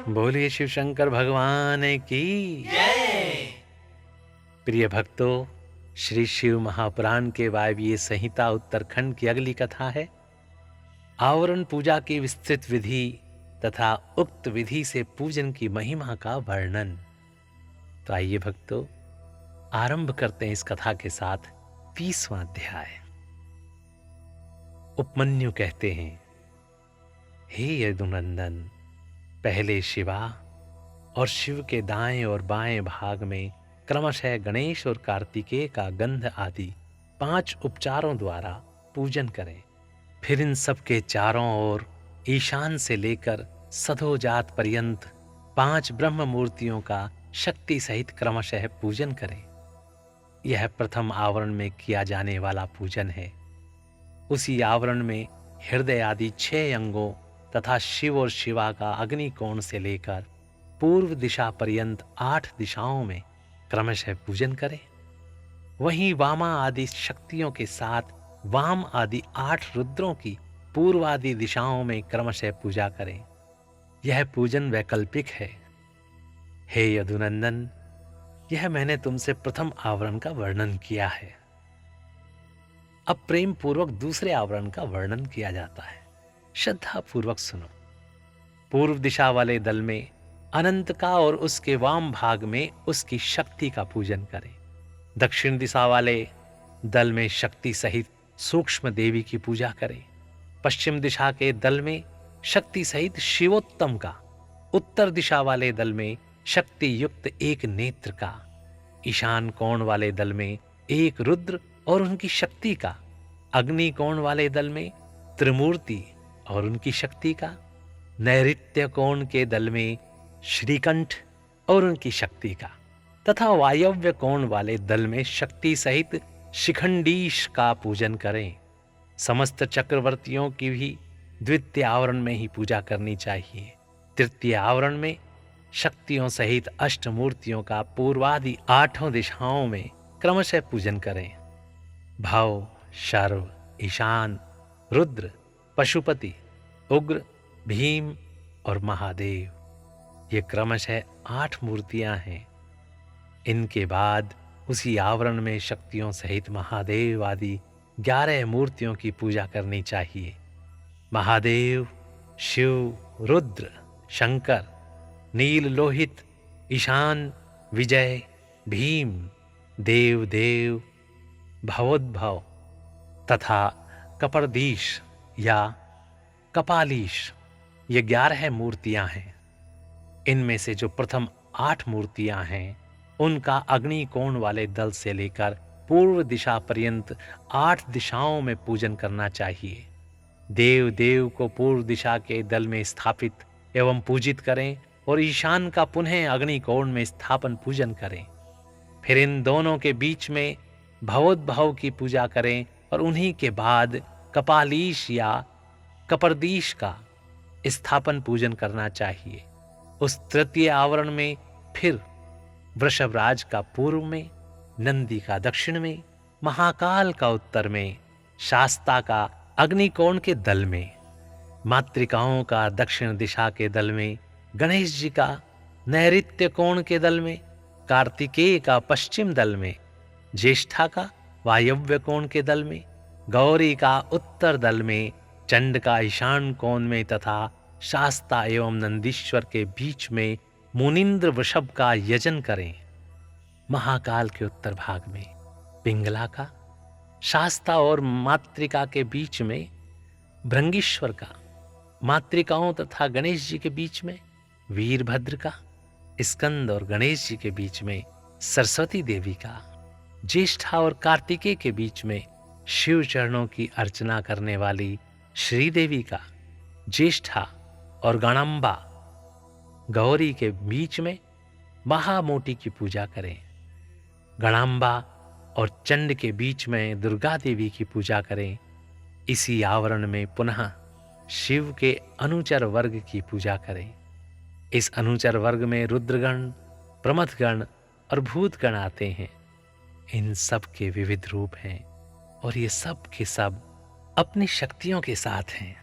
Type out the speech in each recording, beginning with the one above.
बोलिए शिव शंकर भगवान की जय। प्रिय भक्तों, श्री शिव महापुराण के वायवीय संहिता उत्तरखंड की अगली कथा है आवरण पूजा की विस्तृत विधि तथा उक्त विधि से पूजन की महिमा का वर्णन। तो आइए भक्तों, आरंभ करते हैं इस कथा के साथ 30वां अध्याय। उपमन्यु कहते हैं, हे यदुनंदन, पहले शिवा और शिव के दाएं और बाएं भाग में क्रमशः गणेश और कार्तिकेय का गंध आदि 5 उपचारों द्वारा पूजन करें। फिर इन सब के चारों ओर ईशान से लेकर सधोजात पर्यंत 5 ब्रह्म मूर्तियों का शक्ति सहित क्रमशः पूजन करें। यह प्रथम आवरण में किया जाने वाला पूजन है। उसी आवरण में हृदय आदि 6 अंगों तथा शिव और शिवा का अग्निकोण से लेकर पूर्व दिशा पर्यंत 8 दिशाओं में क्रमशः पूजन करें। वहीं वामा आदि शक्तियों के साथ वाम आदि 8 रुद्रों की पूर्व आदि दिशाओं में क्रमशः पूजा करें। यह पूजन वैकल्पिक है। हे यदुनंदन, यह मैंने तुमसे प्रथम आवरण का वर्णन किया है। अब प्रेम पूर्वक दूसरे आवरण का वर्णन किया जाता है। श्रद्धा पूर्वक सुनो। पूर्व दिशा वाले दल में अनंत का और उसके वाम भाग में उसकी शक्ति का पूजन करें। दक्षिण दिशा वाले दल में शक्ति सहित सूक्ष्म देवी की पूजा करें। पश्चिम दिशा के दल में शक्ति सहित शिवोत्तम का, उत्तर दिशा वाले दल में शक्ति युक्त एक नेत्र का, ईशान कोण वाले दल में एक रुद्र और उनकी शक्ति का, अग्नि कोण वाले दल में त्रिमूर्ति और उनकी शक्ति का, नैऋत्य कोण के दल में श्रीकंठ और उनकी शक्ति का, तथा वायव्य कोण वाले दल में शक्ति सहित शिखंडीश का पूजन करें। समस्त चक्रवर्तियों की भी द्वितीय आवरण में ही पूजा करनी चाहिए। तृतीय आवरण में शक्तियों सहित अष्टमूर्तियों का पूर्वादि 8 दिशाओं में क्रमशः पूजन करें। भव, शर्व, ईशान, रुद्र, पशुपति, उग्र, भीम और महादेव, ये क्रमशः 8 मूर्तियां हैं। इनके बाद उसी आवरण में शक्तियों सहित महादेव आदि 11 मूर्तियों की पूजा करनी चाहिए। महादेव, शिव, रुद्र, शंकर, नील लोहित, ईशान, विजय, भीम, देव देव, भवोद्भव तथा कपर्दीश या कपालीश, ये 11 मूर्तियां हैं। इनमें से जो प्रथम 8 मूर्तियां हैं उनका अग्नि कोण वाले दल से लेकर पूर्व दिशा पर्यंत 8 दिशाओं में पूजन करना चाहिए। देव देव को पूर्व दिशा के दल में स्थापित एवं पूजित करें और ईशान का पुनः अग्नि कोण में स्थापन पूजन करें। फिर इन दोनों के बीच में भवोद्भव की पूजा करें और उन्हीं के बाद कपालीश या कपर्दीश का स्थापन पूजन करना चाहिए। उस तृतीय आवरण में फिर वृषभराज का पूर्व में, नंदी का दक्षिण में, महाकाल का उत्तर में, शास्ता का अग्निकोण के दल में, मातृकाओं का दक्षिण दिशा के दल में, गणेश जी का नैऋत्य कोण के दल में, कार्तिकेय का पश्चिम दल में, ज्येष्ठा का वायव्य कोण के दल में, गौरी का उत्तर दल में, चंड का ईशान कोण में तथा शास्ता एवं नंदीश्वर के बीच में मुनिंद्र वृषभ का यजन करें। महाकाल के उत्तर भाग में पिंगला का, शास्ता और मातृका के बीच में भृंगीश्वर का, मातृकाओं तथा गणेश जी के बीच में वीरभद्र का, स्कंद और गणेश जी के बीच में सरस्वती देवी का, ज्येष्ठा और कार्तिकेय के बीच में शिव चरणों की अर्चना करने वाली श्रीदेवी का, ज्येष्ठा और गणांबा गौरी के बीच में महामोटी की पूजा करें। गणांबा और चंड के बीच में दुर्गा देवी की पूजा करें। इसी आवरण में पुनः शिव के अनुचर वर्ग की पूजा करें। इस अनुचर वर्ग में रुद्रगण, प्रमथगण और भूतगण आते हैं। इन सब के विविध रूप हैं और ये सब के सब अपनी शक्तियों के साथ हैं।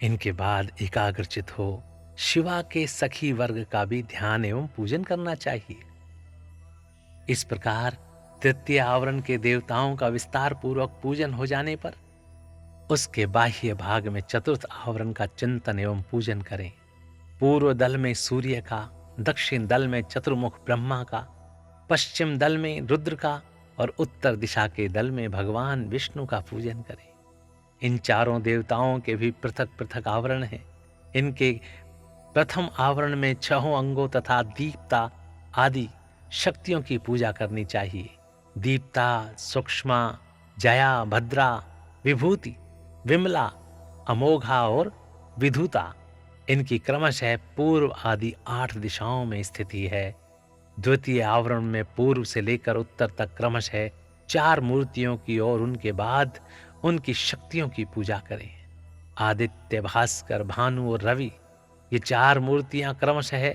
इनके बाद एकाग्रचित हो शिवा के सखी वर्ग का भी ध्यान एवं पूजन करना चाहिए। इस प्रकार तृतीय आवरण के देवताओं का विस्तार पूर्वक पूजन हो जाने पर उसके बाह्य भाग में चतुर्थ आवरण का चिंतन एवं पूजन करें। पूर्व दल में सूर्य का, दक्षिण दल में चतुर्मुख ब्रह्मा का, पश्चिम दल में रुद्र का और उत्तर दिशा के दल में भगवान विष्णु का पूजन करें। इन चारों देवताओं के भी पृथक पृथक आवरण हैं। इनके प्रथम आवरण में छहों अंगों तथा दीप्ता आदि शक्तियों की पूजा करनी चाहिए। दीप्ता, सूक्ष्मा, जया, भद्रा, विभूति, विमला, अमोघा और विधुता इनकी क्रमशः पूर्व आदि 8 दिशाओं में स्थिति है। द्वितीय आवरण में पूर्व से लेकर उत्तर तक क्रमशः 4 मूर्तियों की और उनके बाद उनकी शक्तियों की पूजा करें। आदित्य, भास्कर, भानु और रवि ये 4 मूर्तियां क्रमशः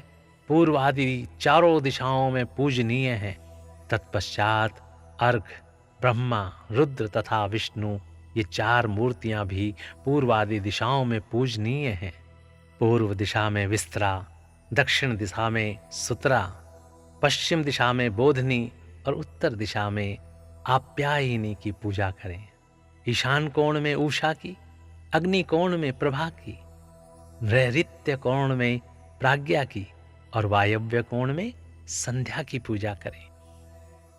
पूर्व आदि चारों दिशाओं में पूजनीय हैं। तत्पश्चात अर्घ, ब्रह्मा, रुद्र तथा विष्णु ये 4 मूर्तियां भी पूर्व आदि दिशाओं में पूजनीय हैं। पूर्व दिशा में विस्तरा, दक्षिण दिशा में सुतरा, पश्चिम दिशा में बोधनी और उत्तर दिशा में आप्यायिनी की पूजा करें। ईशान कोण में उषा की, अग्नि कोण में प्रभा की, नैऋत्य कोण में प्राज्ञा की और वायव्य कोण में संध्या की पूजा करें।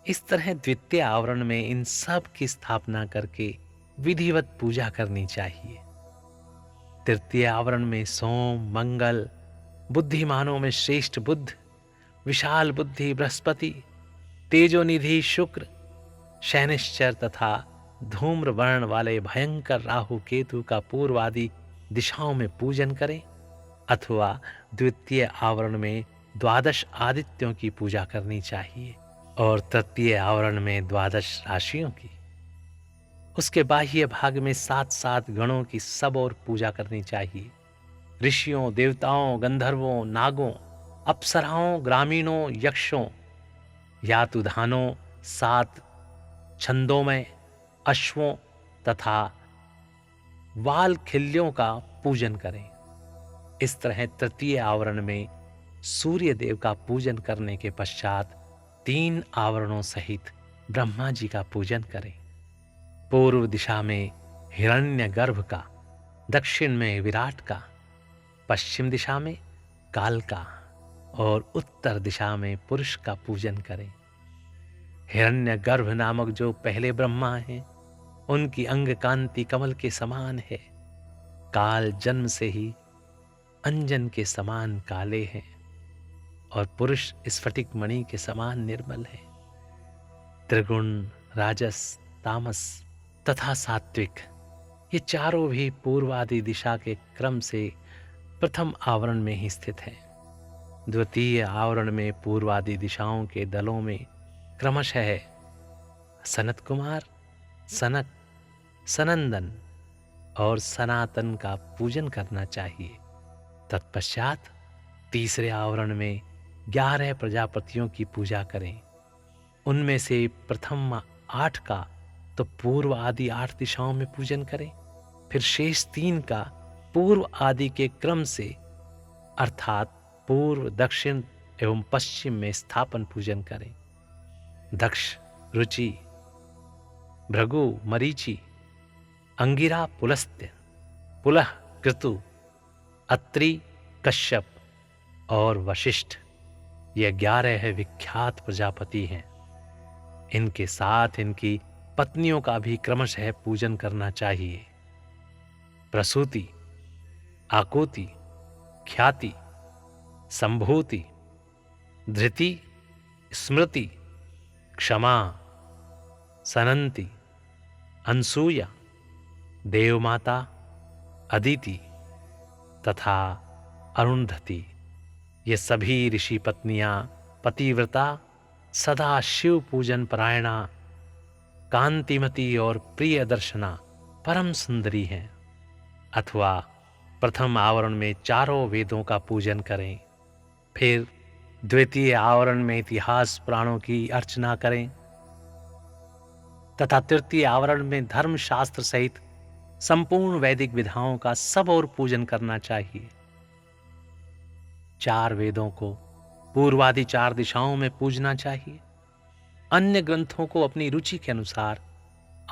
इस तरह द्वितीय आवरण में इन सब की स्थापना करके विधिवत पूजा करनी चाहिए। तृतीय आवरण में सोम, मंगल, बुद्धिमानों में श्रेष्ठ बुद्ध, विशाल बुद्धि बृहस्पति, तेजोनिधि शुक्र, शैनिश्चर तथा धूम्र वर्ण वाले भयंकर राहु केतु का पूर्व आदि दिशाओं में पूजन करें, अथवा द्वितीय आवरण में 12 आदित्यों की पूजा करनी चाहिए और तृतीय आवरण में 12 राशियों की। उसके बाह्य भाग में 7 गणों की सब और पूजा करनी चाहिए। ऋषियों, देवताओं, गंधर्वों, नागों, अप्सराओं, ग्रामीणों, यक्षों, यातुधानों, 7 छंदोमय अश्वों तथा वालखिल्यों का पूजन करें। इस तरह तृतीय आवरण में सूर्य देव का पूजन करने के पश्चात 3 आवरणों सहित ब्रह्मा जी का पूजन करें। पूर्व दिशा में हिरण्यगर्भ का, दक्षिण में विराट का, पश्चिम दिशा में काल का और उत्तर दिशा में पुरुष का पूजन करें। हिरण्यगर्भ नामक जो पहले ब्रह्मा हैं, उनकी अंग कांति कमल के समान है। काल जन्म से ही अंजन के समान काले हैं और पुरुष स्फटिक मणि के समान निर्मल है। त्रिगुण, राजस, तामस तथा सात्विक ये चारों भी पूर्वादि दिशा के क्रम से प्रथम आवरण में ही स्थित हैं। द्वितीय आवरण में पूर्वादि दिशाओं के दलों में क्रमशः सनत कुमार, सनक, सनंदन और सनातन का पूजन करना चाहिए। तत्पश्चात तीसरे आवरण में 11 प्रजापतियों की पूजा करें। उनमें से प्रथम 8 का तो पूर्व आदि 8 दिशाओं में पूजन करें, फिर शेष 3 का पूर्व आदि के क्रम से अर्थात पूर्व, दक्षिण एवं पश्चिम में स्थापन पूजन करें। दक्ष, रुचि, भृगु, मरीचि, अंगिरा, पुलस्त्य, पुलह, कृतु, अत्रि, कश्यप और वशिष्ठ ये 11 विख्यात प्रजापति हैं। इनके साथ इनकी पत्नियों का भी क्रमशः पूजन करना चाहिए। प्रसूति, आकुति, ख्याति, संभूति, धृति, स्मृति, क्षमा, सनंती, अनसूया, देवमाता, अदिति तथा अरुंधति ये सभी ऋषि पत्नियां पतिव्रता, सदा शिव पूजन परायणा, कांतिमती और प्रिय दर्शना परम सुंदरी हैं। अथवा प्रथम आवरण में चारों वेदों का पूजन करें, फिर द्वितीय आवरण में इतिहास पुराणों की अर्चना करें तथा तृतीय आवरण में धर्मशास्त्र सहित संपूर्ण वैदिक विधाओं का सब और पूजन करना चाहिए। 4 वेदों को पूर्वादि 4 दिशाओं में पूजना चाहिए। अन्य ग्रंथों को अपनी रुचि के अनुसार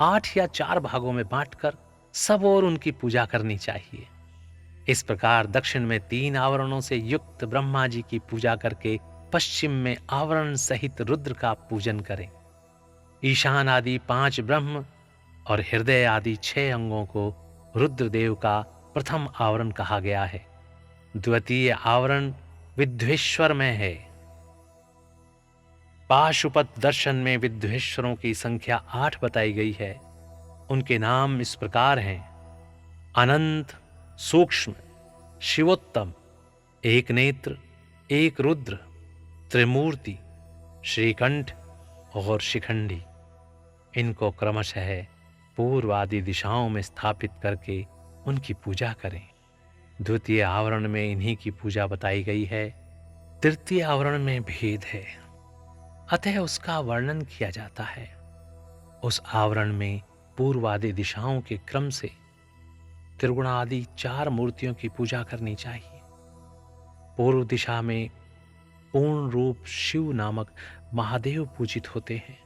8 या 4 भागों में बांटकर सब और उनकी पूजा करनी चाहिए। इस प्रकार दक्षिण में 3 आवरणों से युक्त ब्रह्मा जी की पूजा करके पश्चिम में आवरण सहित रुद्र का पूजन करें। ईशान आदि 5 ब्रह्म और हृदय आदि 6 अंगों को रुद्रदेव का प्रथम आवरण कहा गया है। द्वितीय आवरण विद्वेश्वर में है। पाशुपत दर्शन में विद्वेश्वरों की संख्या 8 बताई गई है। उनके नाम इस प्रकार हैं: अनंत, सूक्ष्म, शिवोत्तम, एक नेत्र, एक रुद्र, त्रिमूर्ति, श्रीकंठ और शिखंडी। इनको क्रमशः पूर्व आदि दिशाओं में स्थापित करके उनकी पूजा करें। द्वितीय आवरण में इन्हीं की पूजा बताई गई है। तृतीय आवरण में भेद है, अतः उसका वर्णन किया जाता है। उस आवरण में पूर्व आदि दिशाओं के क्रम से त्रिगुणादि 4 मूर्तियों की पूजा करनी चाहिए। पूर्व दिशा में पूर्ण रूप शिव नामक महादेव पूजित होते हैं।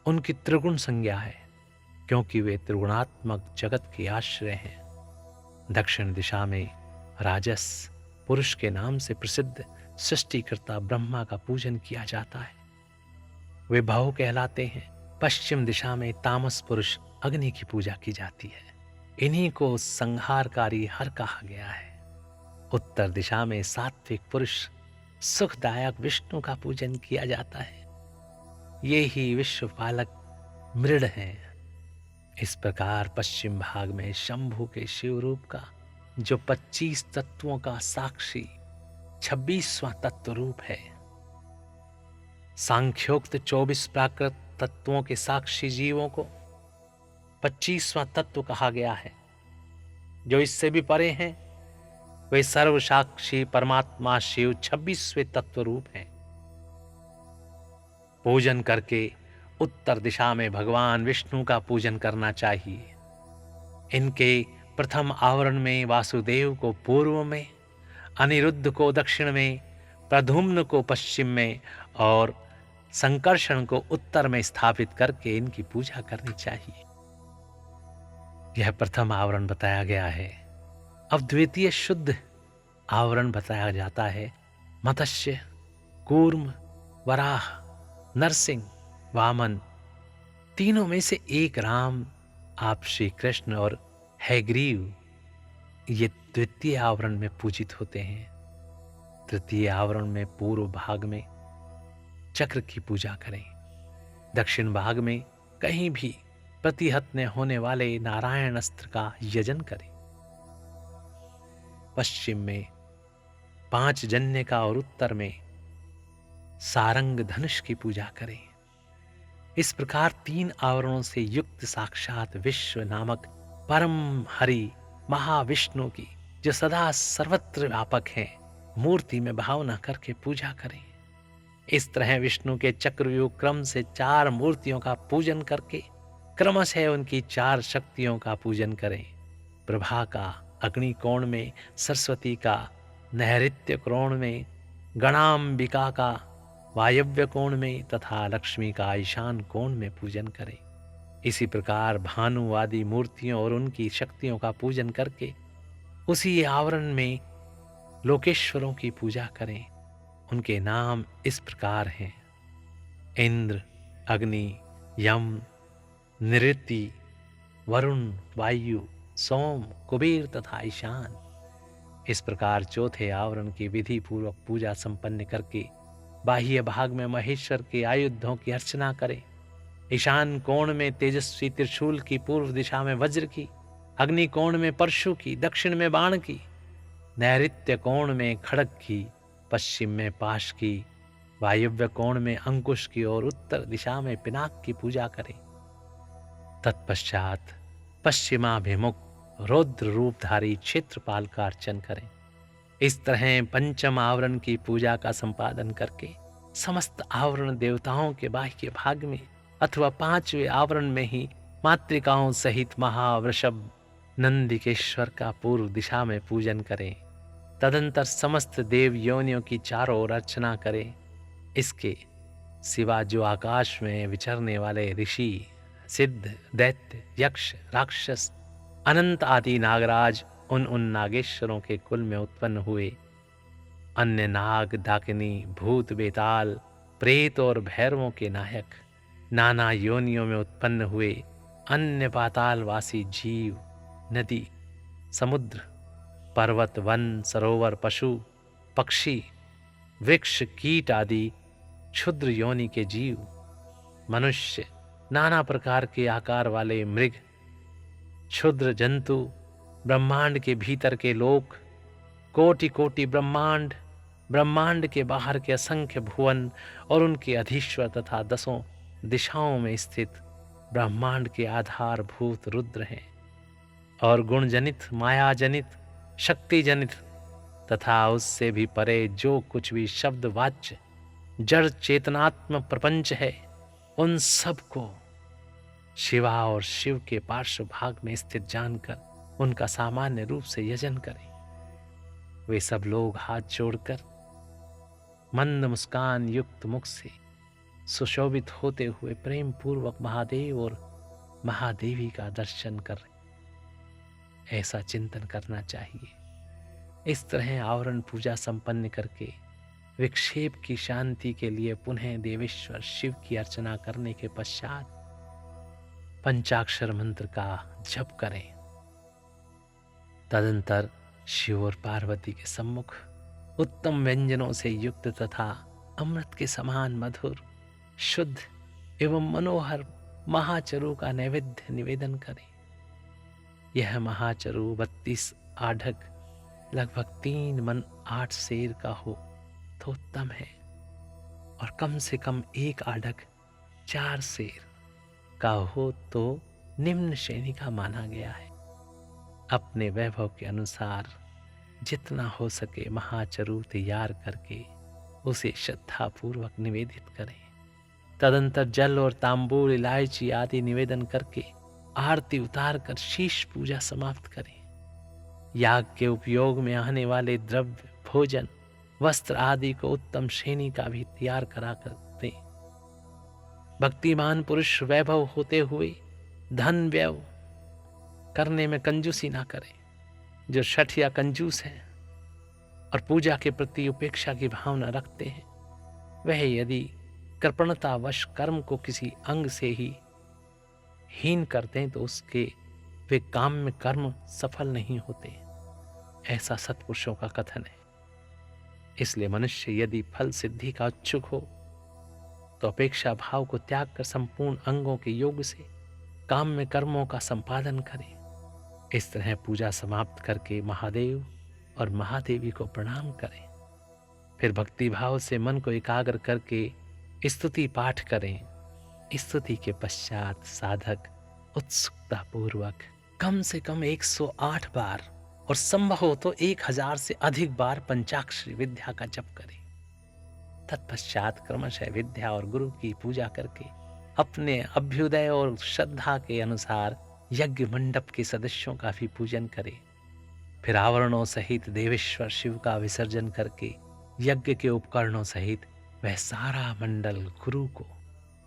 उनकी त्रिगुण संज्ञा है, क्योंकि वे त्रिगुणात्मक जगत के आश्रय हैं। दक्षिण दिशा में राजस पुरुष के नाम से प्रसिद्ध सृष्टिकर्ता ब्रह्मा का पूजन किया जाता है। वे भव कहलाते हैं। पश्चिम दिशा में तामस पुरुष अग्नि की पूजा की जाती है। इन्हीं को संहारकारी हर कहा गया है। उत्तर दिशा में सात्विक पुरुष सुखदायक विष्णु का पूजन किया जाता है। ये ही विश्वपालक मृड हैं। इस प्रकार पश्चिम भाग में शंभु के शिव रूप का, जो 25 तत्वों का साक्षी 26वां तत्व रूप है, सांख्योक्त 24 प्राकृत तत्वों के साक्षी जीवों को 25वां तत्व कहा गया है। जो इससे भी परे हैं वे सर्व साक्षी परमात्मा शिव 26वें तत्व रूप हैं। पूजन करके उत्तर दिशा में भगवान विष्णु का पूजन करना चाहिए। इनके प्रथम आवरण में वासुदेव को पूर्व में, अनिरुद्ध को दक्षिण में, प्रद्युम्न को पश्चिम में और संकर्षण को उत्तर में स्थापित करके इनकी पूजा करनी चाहिए। यह प्रथम आवरण बताया गया है। अब द्वितीय शुद्ध आवरण बताया जाता है। मत्स्य, कूर्म, वराह, नरसिंह, वामन, तीनों में से एक राम, आप श्री कृष्ण और हैग्रीव, ये द्वितीय आवरण में पूजित होते हैं। तृतीय आवरण में पूर्व भाग में चक्र की पूजा करें। दक्षिण भाग में कहीं भी प्रतिहत न होने वाले नारायण अस्त्र का यजन करें। पश्चिम में 5 जन्य का और उत्तर में सारंग धनुष की पूजा करें। इस प्रकार 3 आवरणों से युक्त साक्षात विश्व नामक परम हरि महाविष्णु की, जो सदा सर्वत्र व्यापक हैं, मूर्ति में भावना करके पूजा करें। इस तरह विष्णु के चक्रव्यूह क्रम से 4 मूर्तियों का पूजन करके क्रमशः उनकी 4 शक्तियों का पूजन करें। प्रभा का अग्नि कोण में, सरस्वती का नैऋत्य कोण में, गणाम्बिका का वायव्य कोण में तथा लक्ष्मी का ईशान कोण में पूजन करें। इसी प्रकार भानुवादी मूर्तियों और उनकी शक्तियों का पूजन करके उसी आवरण में लोकेश्वरों की पूजा करें। उनके नाम इस प्रकार हैं: इंद्र, अग्नि, यम, निऋति, वरुण, वायु, सोम, कुबेर तथा ईशान। इस प्रकार चौथे आवरण की विधि पूर्वक पूजा संपन्न करके बाह्य भाग में महेश्वर के आयुधों की अर्चना करें। ईशान कोण में तेजस्वी त्रिशूल की, पूर्व दिशा में वज्र की, अग्नि कोण में परशु की, दक्षिण में बाण की, नैऋत्य कोण में खड्ग की, पश्चिम में पाश की, वायव्य कोण में अंकुश की और उत्तर दिशा में पिनाक की पूजा करें। तत्पश्चात पश्चिमाभिमुख रौद्र रूपधारी क्षेत्रपाल का अर्चन करें। इस तरह पंचम आवरण की पूजा का संपादन करके समस्त आवरण देवताओं के बाह्य भाग में अथवा 5वें आवरण में ही मातृकाओं सहित महावृषभ नंदिकेश्वर का पूर्व दिशा में पूजन करें। तदंतर समस्त देव योनियों की चारों ओर अर्चना करे। इसके सिवा जो आकाश में विचरने वाले ऋषि, सिद्ध, दैत्य, यक्ष, राक्षस, अनंत आदि नागराज उन नागेश्वरों के कुल में उत्पन्न हुए, अन्य नाग, डाकिनी, भूत, बेताल, प्रेत और भैरवों के नायक, नाना योनियों में उत्पन्न हुए अन्य पातालवासी जीव, नदी, समुद्र, पर्वत, वन, सरोवर, पशु, पक्षी, वृक्ष, कीट आदि क्षुद्र योनि के जीव, मनुष्य, नाना प्रकार के आकार वाले मृग, क्षुद्र जंतु, ब्रह्मांड के भीतर के लोक, कोटि कोटि ब्रह्मांड, ब्रह्मांड के बाहर के असंख्य भुवन और उनके अधीश्वर तथा दसों दिशाओं में स्थित ब्रह्मांड के आधारभूत रुद्र हैं, और गुणजनित, मायाजनित, शक्तिजनित तथा उससे भी परे जो कुछ भी शब्द वाच्य जड़ चेतनात्मक प्रपंच है, उन सब को शिवा और शिव के पार्श्व भाग में स्थित जानकर उनका सामान्य रूप से यजन करें। वे सब लोग हाथ जोड़कर मंद मुस्कान युक्त मुख से सुशोभित होते हुए प्रेम पूर्वक महादेव और महादेवी का दर्शन कर रहे। ऐसा चिंतन करना चाहिए। इस तरह आवरण पूजा संपन्न करके विक्षेप की शांति के लिए पुनः देवेश्वर शिव की अर्चना करने के पश्चात पंचाक्षर मंत्र का जप करें। तदंतर शिव और पार्वती के सम्मुख उत्तम व्यंजनों से युक्त तथा अमृत के समान मधुर, शुद्ध एवं मनोहर महाचरु का नैवेद्य निवेदन करें। यह महाचरु 32 आढ़क लगभग 3 मन 8 सेर का हो तो उत्तम है, और कम से कम 1 आढ़क 4 सेर का हो तो निम्न श्रेणी का माना गया है। अपने वैभव के अनुसार जितना हो सके महाचरु तैयार करके उसे श्रद्धा पूर्वक निवेदित करें। तदंतर जल और तांबूल, इलायची आदि निवेदन करके आरती उतार कर शीश पूजा समाप्त करें। याग के उपयोग में आने वाले द्रव्य, भोजन, वस्त्र आदि को उत्तम श्रेणी का भी तैयार करा कर दें। भक्तिमान पुरुष वैभव होते हुए धन व्यय करने में कंजूसी ना करें। जो शठ या कंजूस हैं और पूजा के प्रति उपेक्षा की भावना रखते हैं, वह यदि कृपणतावश कर्म को किसी अंग से ही हीन करते हैं तो उसके वे काम में कर्म सफल नहीं होते। ऐसा सत्पुरुषों का कथन है। इसलिए मनुष्य यदि फल सिद्धि का इच्छुक हो तो अपेक्षा भाव को त्याग कर संपूर्ण अंगों के योग से काम में कर्मों का संपादन करे। इस तरह पूजा समाप्त करके महादेव और महादेवी को प्रणाम करें। फिर भक्ति भाव से मन को एकाग्र करके स्तुति पाठ करें। स्तुति के पश्चात साधक उत्सुकता पूर्वक कम से कम 108 बार और संभव हो तो 1000 से अधिक बार पंचाक्षरी विद्या का जप करें। तत्पश्चात क्रमशः विद्या और गुरु की पूजा करके अपने अभ्युदय और श्रद्धा के अनुसार यज्ञ मंडप के सदस्यों का भी पूजन करें। फिर आवरणों सहित देवेश्वर शिव का विसर्जन करके यज्ञ के उपकरणों सहित वह सारा मंडल गुरु को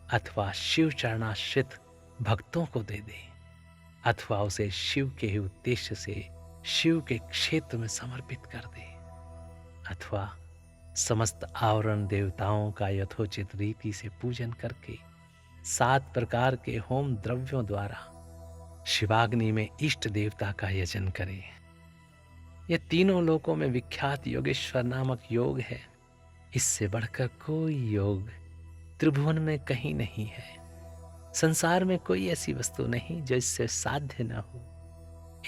अथवा शिव चरणाश्रित भक्तों को दे दे, अथवा उसे शिव के ही उद्देश्य से शिव के क्षेत्र में समर्पित कर दे, अथवा समस्त आवरण देवताओं का यथोचित रीति से पूजन करके 7 प्रकार के होम द्रव्यों द्वारा शिवाग्नि में इष्ट देवता का यजन करें। यह तीनों लोकों में विख्यात योगेश्वर नामक योग है। इससे बढ़कर कोई योग त्रिभुवन में कहीं नहीं है। संसार में कोई ऐसी वस्तु नहीं जो इससे साध्य न हो।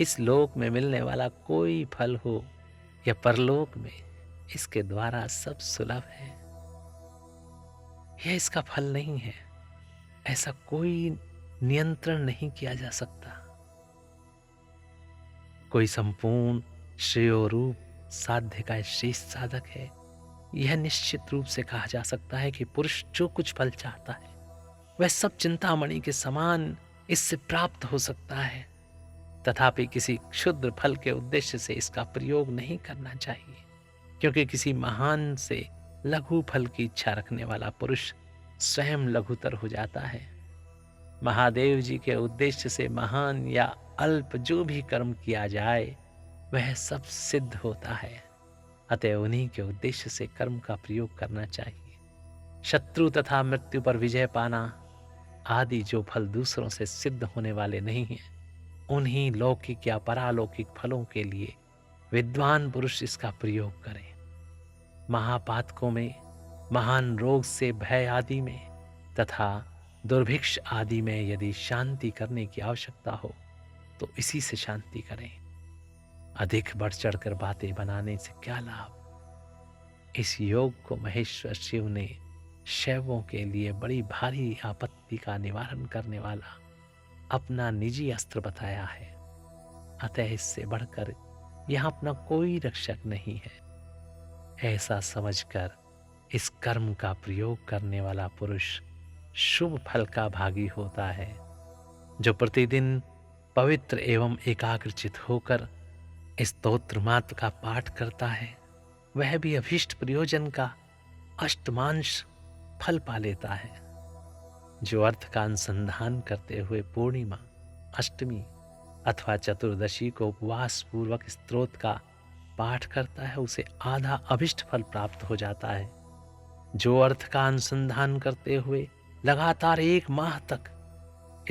इस लोक में मिलने वाला कोई फल हो या परलोक में, इसके द्वारा सब सुलभ है। यह इसका फल नहीं है, ऐसा कोई नियंत्रण नहीं किया जा सकता। कोई संपूर्ण श्रेयोरूप साध्य का श्रेष्ठ साधक है, यह निश्चित रूप से कहा जा सकता है कि पुरुष जो कुछ फल चाहता है वह सब चिंतामणि के समान इससे प्राप्त हो सकता है। तथापि किसी क्षुद्र फल के उद्देश्य से इसका प्रयोग नहीं करना चाहिए, क्योंकि किसी महान से लघु फल की इच्छा रखने वाला पुरुष स्वयं लघुतर हो जाता है। महादेव जी के उद्देश्य से महान या अल्प जो भी कर्म किया जाए वह सब सिद्ध होता है। अतः उन्हीं के उद्देश्य से कर्म का प्रयोग करना चाहिए। शत्रु तथा मृत्यु पर विजय पाना आदि जो फल दूसरों से सिद्ध होने वाले नहीं हैं, उन्हीं लौकिक या परालौकिक फलों के लिए विद्वान पुरुष इसका प्रयोग करें। महापातकों में, महान रोग से भय आदि में तथा दुर्भिक्ष आदि में यदि शांति करने की आवश्यकता हो तो इसी से शांति करें। अधिक बढ़ चढ़कर बातें बनाने से क्या लाभ। इस योग को महेश्वर शिव ने शैवों के लिए बड़ी भारी आपत्ति का निवारण करने वाला अपना निजी अस्त्र बताया है। अतः इससे बढ़कर यहां अपना कोई रक्षक नहीं है। ऐसा समझकर इस कर्म का प्रयोग करने वाला पुरुष शुभ फल का भागी होता है। जो प्रतिदिन पवित्र एवं एकाग्रचित होकर इस स्तोत्र मात्र का पाठ करता है, वह भी अभीष्ट प्रयोजन का अष्टमांश फल पा लेता है। जो अर्थ का अनुसंधान करते हुए पूर्णिमा, अष्टमी अथवा चतुर्दशी को उपवास पूर्वक स्तोत्र का पाठ करता है, उसे आधा अभिष्ट फल प्राप्त हो जाता है। जो अर्थ का अनुसंधान करते हुए लगातार 1 माह तक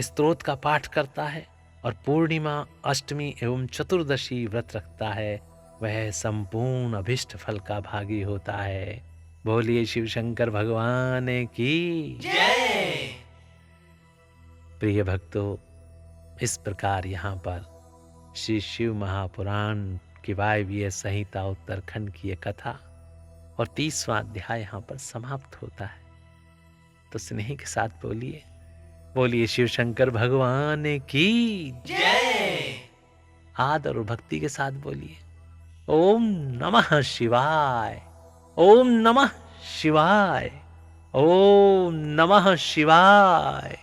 स्तोत्र का पाठ करता है और पूर्णिमा, अष्टमी एवं चतुर्दशी व्रत रखता है, वह संपूर्ण अभिष्ट फल का भागी होता है। बोलिए शिव शंकर भगवान की जय। प्रिय भक्तों, इस प्रकार यहाँ पर श्री शिव महापुराण की वायव्य संहिता उत्तरखंड की एक कथा और 30वां अध्याय यहाँ पर समाप्त होता है। तो स्नेह के साथ बोलिए, बोलिए शिव शंकर भगवान की जय। आदर और भक्ति के साथ बोलिए, ओम नमः शिवाय, ओम नमः शिवाय, ओम नमः शिवाय।